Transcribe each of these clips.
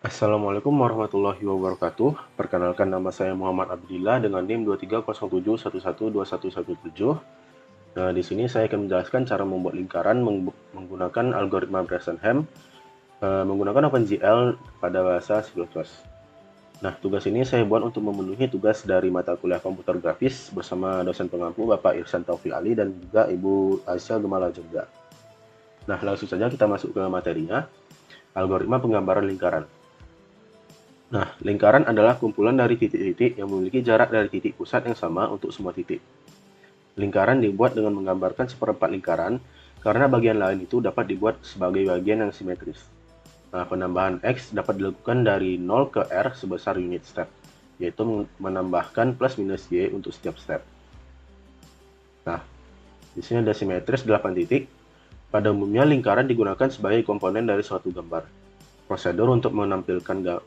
Assalamualaikum warahmatullahi wabarakatuh. Perkenalkan, nama saya Muhammad Abdillah dengan NIM 2307112117. Nah, di sini saya akan menjelaskan cara membuat lingkaran menggunakan algoritma Bresenham menggunakan OpenGL pada bahasa C++. Nah, tugas ini saya buat untuk memenuhi tugas dari mata kuliah komputer grafis bersama dosen pengampu Bapak Irsan Taufik Ali dan juga Ibu Aisyah Gemala Jogja. Nah, langsung saja kita masuk ke materinya, algoritma penggambaran lingkaran. Nah, lingkaran adalah kumpulan dari titik-titik yang memiliki jarak dari titik pusat yang sama untuk semua titik. Lingkaran dibuat dengan menggambarkan seperempat lingkaran, karena bagian lain itu dapat dibuat sebagai bagian yang simetris. Nah, penambahan X dapat dilakukan dari 0 ke R sebesar unit step, yaitu menambahkan plus minus Y untuk setiap step. Nah, di sini ada simetris 8 titik. Pada umumnya, lingkaran digunakan sebagai komponen dari suatu gambar. Prosedur untuk menampilkan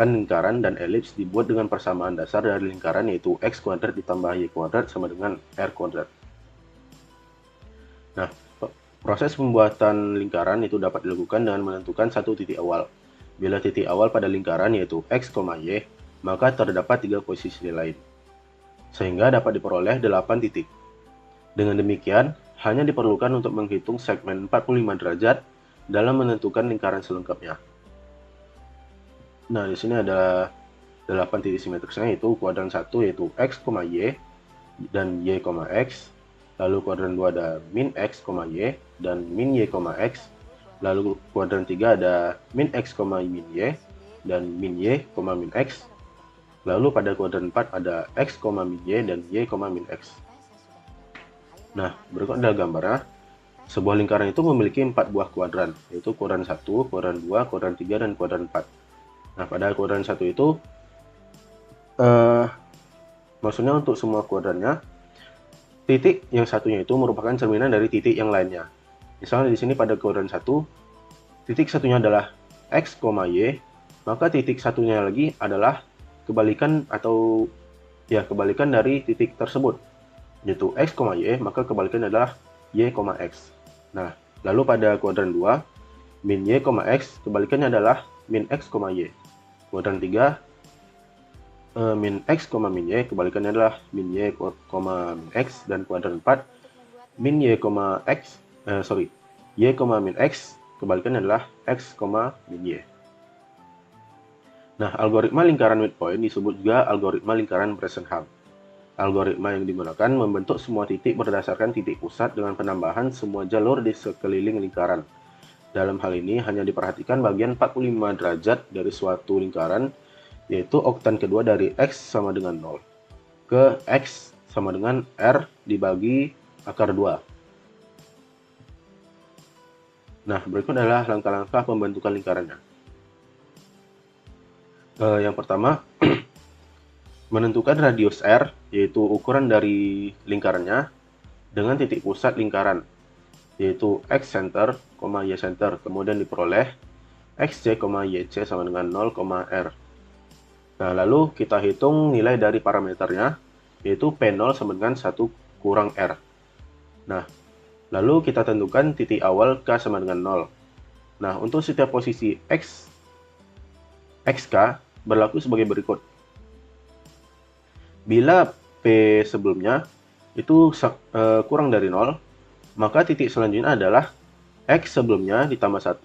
lingkaran dan elips dibuat dengan persamaan dasar dari lingkaran, yaitu x kuadrat ditambah y kuadrat sama dengan r kuadrat. Nah, proses pembuatan lingkaran itu dapat dilakukan dengan menentukan satu titik awal. Bila titik awal pada lingkaran yaitu x, y, maka terdapat 3 posisi lain, sehingga dapat diperoleh 8 titik. Dengan demikian, hanya diperlukan untuk menghitung segmen 45 derajat dalam menentukan lingkaran selengkapnya. Nah, di sini ada 8 titik simetrisnya, yaitu kuadran 1 yaitu x, y, dan y, x. Lalu kuadran 2 ada min x, y, dan min y, x. Lalu kuadran 3 ada min x, min y, dan min y, min x. Lalu pada kuadran 4 ada x, min y, dan y, min x. Nah, berikut adalah gambarnya. Sebuah lingkaran itu memiliki 4 buah kuadran, yaitu kuadran 1, kuadran 2, kuadran 3, dan kuadran 4. Nah, pada kuadran 1 itu, maksudnya untuk semua kuadrannya, titik yang satunya itu merupakan cerminan dari titik yang lainnya. Misalnya di sini pada kuadran 1, titik satunya adalah x, y, maka titik satunya lagi adalah kebalikan atau kebalikan dari titik tersebut, yaitu x, y, maka kebalikan adalah y, x. Nah, lalu pada kuadran 2, min y, x, kebalikannya adalah min x, y. Kuadran 3, min x, min y, kebalikannya adalah min y, min x. Dan kuadran 4, min y, x, y, min x, kebalikannya adalah x, min y. Nah, algoritma lingkaran midpoint disebut juga algoritma lingkaran Bresenham. Algoritma yang digunakan membentuk semua titik berdasarkan titik pusat dengan penambahan semua jalur di sekeliling lingkaran. Dalam hal ini hanya diperhatikan bagian 45 derajat dari suatu lingkaran, yaitu oktan kedua dari x sama dengan 0 ke x sama dengan r dibagi akar 2. Nah, berikut adalah langkah-langkah pembentukan lingkarannya. Yang pertama, menentukan radius R, yaitu ukuran dari lingkarannya, dengan titik pusat lingkaran, yaitu x center, y center. Kemudian diperoleh xc, yc sama dengan 0, r. Nah, lalu kita hitung nilai dari parameternya, yaitu p0 sama dengan 1 kurang r. Nah, lalu kita tentukan titik awal k sama dengan 0. Nah, untuk setiap posisi xk berlaku sebagai berikut. Bila P sebelumnya itu kurang dari 0, maka titik selanjutnya adalah X sebelumnya ditambah 1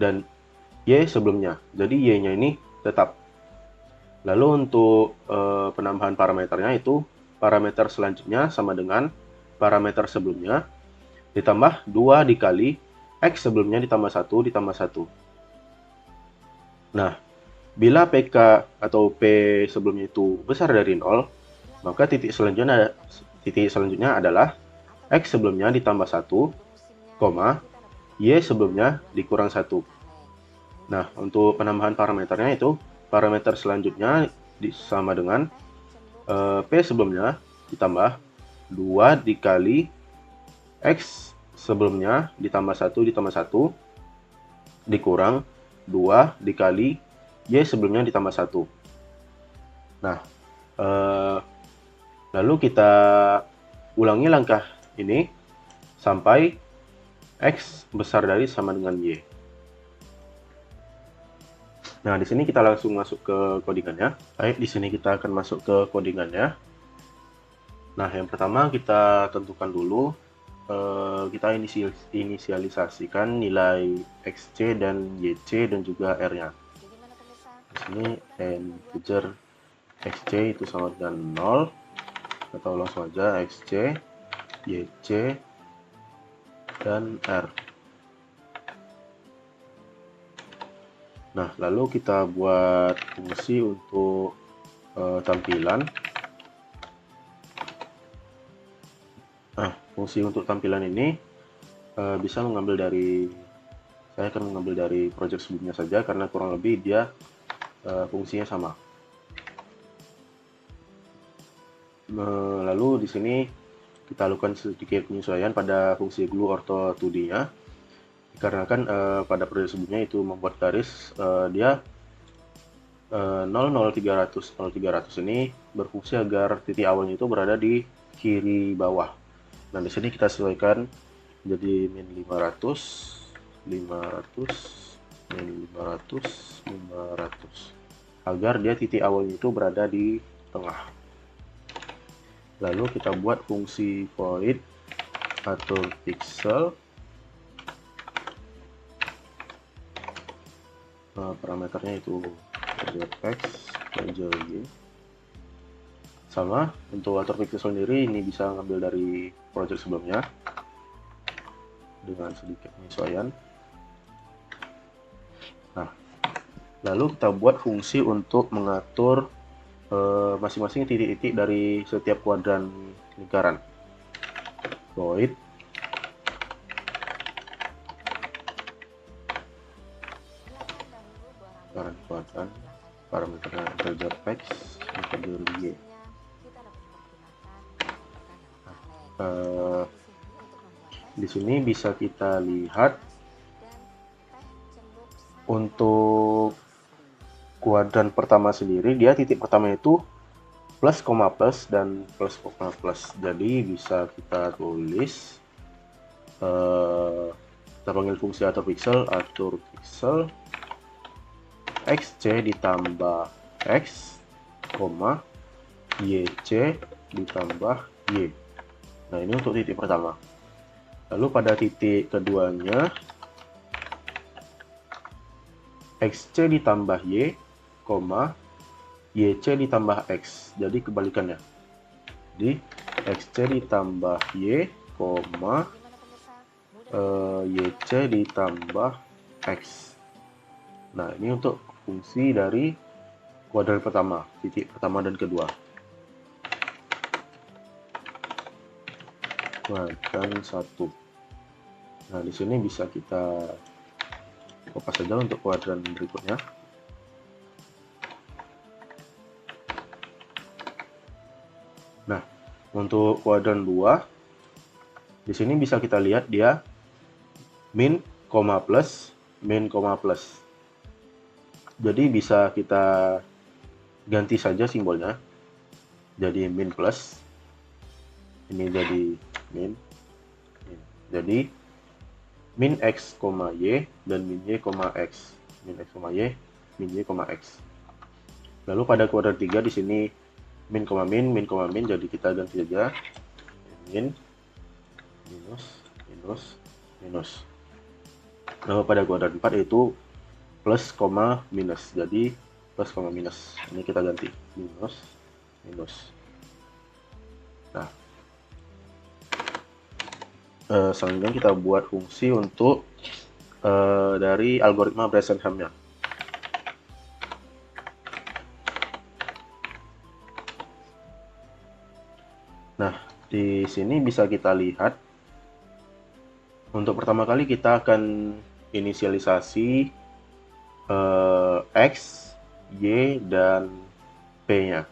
dan Y sebelumnya. Jadi Y-nya ini tetap. Lalu untuk penambahan parameternya itu, parameter selanjutnya sama dengan parameter sebelumnya ditambah 2 dikali X sebelumnya ditambah 1 ditambah 1. Nah, bila PK atau P sebelumnya itu besar dari 0, maka titik selanjutnya adalah X sebelumnya ditambah 1, Y sebelumnya dikurang 1. Nah, untuk penambahan parameternya itu, parameter selanjutnya sama dengan P sebelumnya ditambah 2 dikali X sebelumnya ditambah 1 ditambah 1 dikurang 2 dikali Y sebelumnya ditambah 1. Nah, lalu kita ulangi langkah ini sampai X besar dari sama dengan Y. Nah, di sini kita langsung masuk ke codingannya. Baik, di sini kita akan masuk ke codingannya. Nah, yang pertama kita tentukan dulu, kita inisialisasikan nilai XC dan YC dan juga R-nya. Di sini integer XC itu sama dengan 0, atau langsung aja XC, YC, dan R. Nah, lalu kita buat fungsi untuk tampilan. Nah, fungsi untuk tampilan ini bisa mengambil dari, saya akan mengambil dari project sebelumnya saja karena kurang lebih dia fungsinya sama. Lalu di sini kita lakukan sedikit penyesuaian pada fungsi glue ortho 2D-nya, dikarenakan pada project sebelumnya itu membuat garis dia 00300 ini berfungsi agar titik awalnya itu berada di kiri bawah. Nah, di sini kita sesuaikan jadi min 500, 500, min 500, 500 agar dia titik awalnya itu berada di tengah. Lalu kita buat fungsi void atur pixel, parameternya itu integer x, integer y. Sama, untuk atur pixel sendiri ini bisa ngambil dari project sebelumnya dengan sedikit penyesuaian. Nah, lalu kita buat fungsi untuk mengatur masing-masing titik-titik dari setiap kuadran lingkaran. Void kuadran, parameternya integer x, integer y. Di sini bisa kita lihat untuk kuadran pertama sendiri, dia titik pertama itu plus, plus, dan plus, plus. Jadi bisa kita tulis, kita panggil fungsi atur pixel xc ditambah x, yc ditambah y. Nah, ini untuk titik pertama. Lalu pada titik keduanya, xc ditambah y, yc ditambah x. Jadi kebalikannya. Jadi xc ditambah y, yc ditambah x. Nah, ini untuk fungsi dari kuadran pertama, titik pertama dan kedua. Kuadran 1. Nah, di sini bisa kita kopas saja untuk kuadran berikutnya. Nah, untuk kuadran 2, di sini bisa kita lihat dia min, plus, min, plus. Jadi bisa kita ganti saja simbolnya. Jadi min plus, ini jadi min. Jadi min x, y dan min y, x. Min x, y, min y, x. Lalu pada kuadran 3 di sini min, min, jadi kita ganti saja min, minus, minus, minus. Lalu pada kuadran 4 itu plus, minus. Jadi plus, minus. Ini kita ganti minus, minus. Nah, selanjutnya kita buat fungsi untuk dari algoritma Bresenham-nya. Nah, di sini bisa kita lihat untuk pertama kali kita akan inisialisasi x, y, dan p-nya.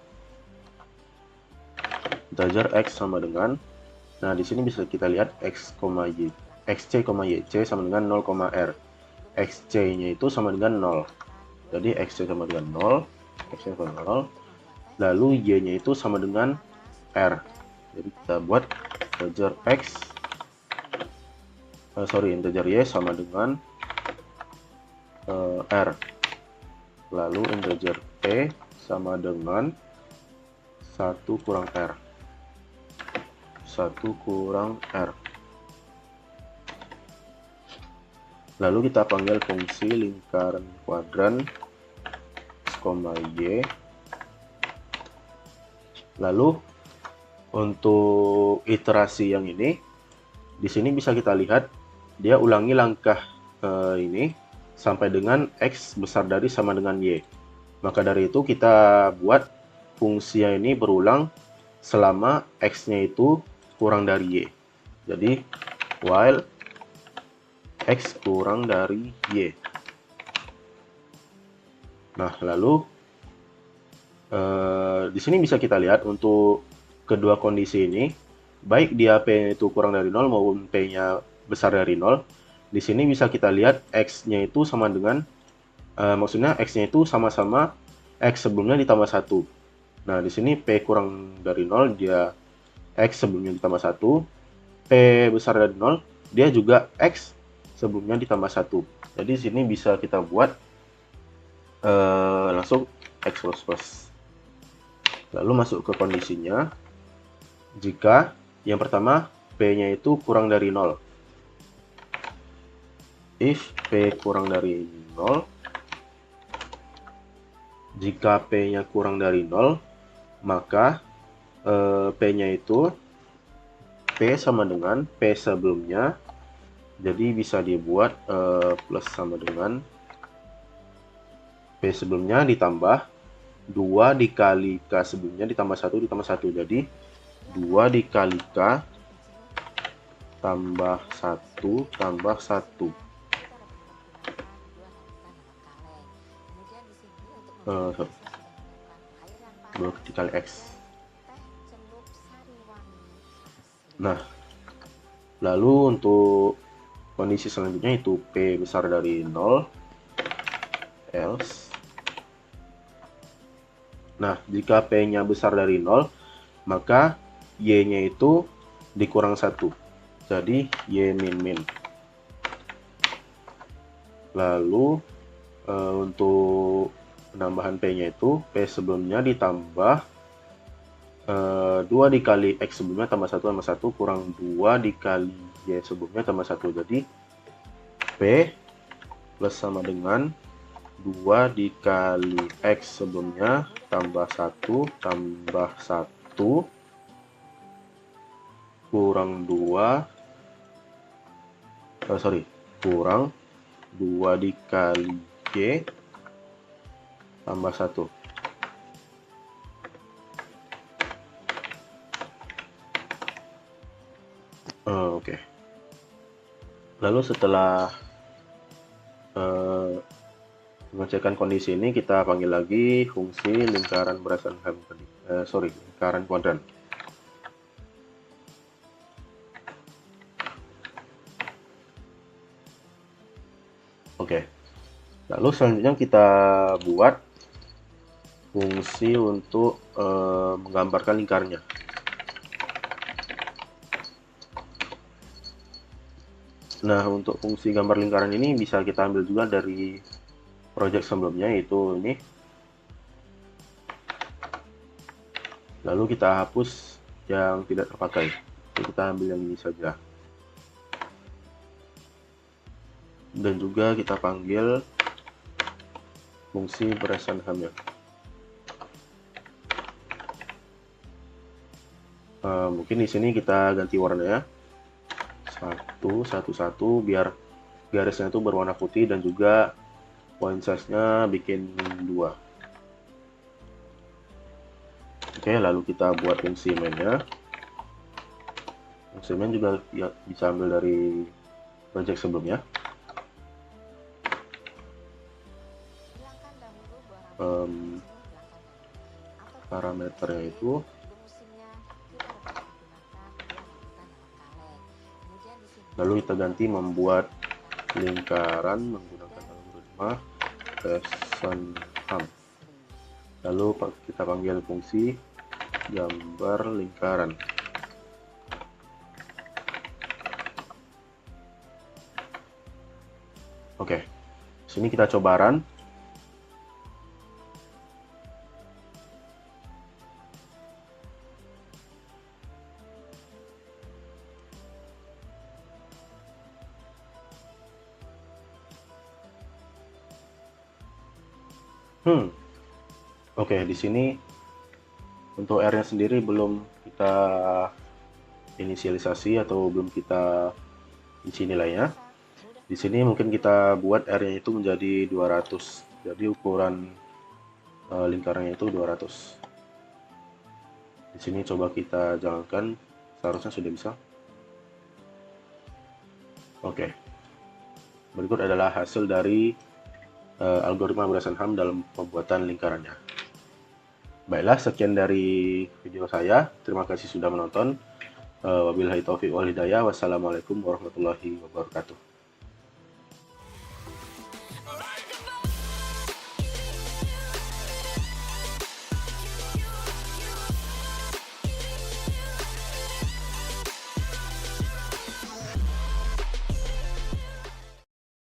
Integer x sama dengan, nah di sini bisa kita lihat x, y, xc, yc sama dengan 0, r. xc-nya itu sama dengan 0. Jadi xc sama dengan 0, xc sama 0. Lalu y-nya itu sama dengan r. Jadi kita buat integer x, integer y sama dengan r. lalu integer P sama dengan 1 kurang R. 1 kurang R. Lalu kita panggil fungsi lingkaran kuadran X, Y. Lalu untuk iterasi yang ini, di sini bisa kita lihat dia ulangi langkah ini sampai dengan X besar dari sama dengan Y. Maka dari itu kita buat fungsi ini berulang selama X-nya itu kurang dari Y. Jadi while X kurang dari Y. Nah, lalu di sini bisa kita lihat untuk kedua kondisi ini, baik dia P itu kurang dari 0 maupun P-nya besar dari 0, di sini bisa kita lihat X-nya itu sama dengan, maksudnya X-nya itu sama-sama X sebelumnya ditambah 1. Nah, di sini P kurang dari 0, dia X sebelumnya ditambah 1. P besar dari 0, dia juga X sebelumnya ditambah 1. Jadi di sini bisa kita buat langsung X plus. Lalu masuk ke kondisinya. Jika yang pertama P-nya itu kurang dari 0. If P kurang dari 0, jika P-nya kurang dari 0, maka P-nya itu P sama dengan P sebelumnya. Jadi bisa dibuat plus sama dengan P sebelumnya ditambah 2 dikali K sebelumnya ditambah 1 ditambah 1. Jadi 2 dikali K tambah 1 tambah 1. 2 dikali X. Nah, lalu untuk kondisi selanjutnya itu P besar dari 0, else. Nah, jika P-nya besar dari 0, maka Y-nya itu dikurang 1. Jadi Y min. Lalu untuk penambahan P-nya itu, P sebelumnya ditambah 2 dikali X sebelumnya tambah 1 tambah 1 kurang 2 dikali Y sebelumnya tambah 1. Jadi P plus sama dengan 2 dikali X sebelumnya tambah 1 tambah 1 kurang 2 kurang 2 dikali Y tambah 1. Oke. Lalu setelah mengecekkan kondisi ini, kita panggil lagi fungsi lingkaran Brasenham tadi. Lingkaran kuadran. Oke. Lalu selanjutnya kita buat fungsi untuk menggambarkan lingkarnya. Nah, untuk fungsi gambar lingkaran ini bisa kita ambil juga dari project sebelumnya, yaitu ini. Lalu kita hapus yang tidak terpakai. Jadi kita ambil yang ini saja. Dan juga kita panggil fungsi Brasenham-nya. Mungkin di sini kita ganti warnanya 1 biar garisnya itu berwarna putih dan juga point size-nya bikin 2. Oke, lalu kita buat fungsi main-nya. Fungsi main juga ya, bisa ambil dari project sebelumnya. Parameternya itu lalu kita ganti membuat lingkaran menggunakan algoritma Brasenham. Lalu kita panggil fungsi gambar lingkaran. Oke, sini kita coba run. Oke, di sini untuk R-nya sendiri belum kita inisialisasi atau belum kita isi nilainya. Di sini mungkin kita buat R-nya itu menjadi 200. Jadi ukuran lingkarannya itu 200. Di sini coba kita jalankan, seharusnya sudah bisa. Oke. Berikut adalah hasil dari algoritma Bresenham dalam pembuatan lingkarannya. Baiklah, sekian dari video saya. Terima kasih sudah menonton. Wabillahi taufiq wal hidayah. Wassalamualaikum warahmatullahi wabarakatuh.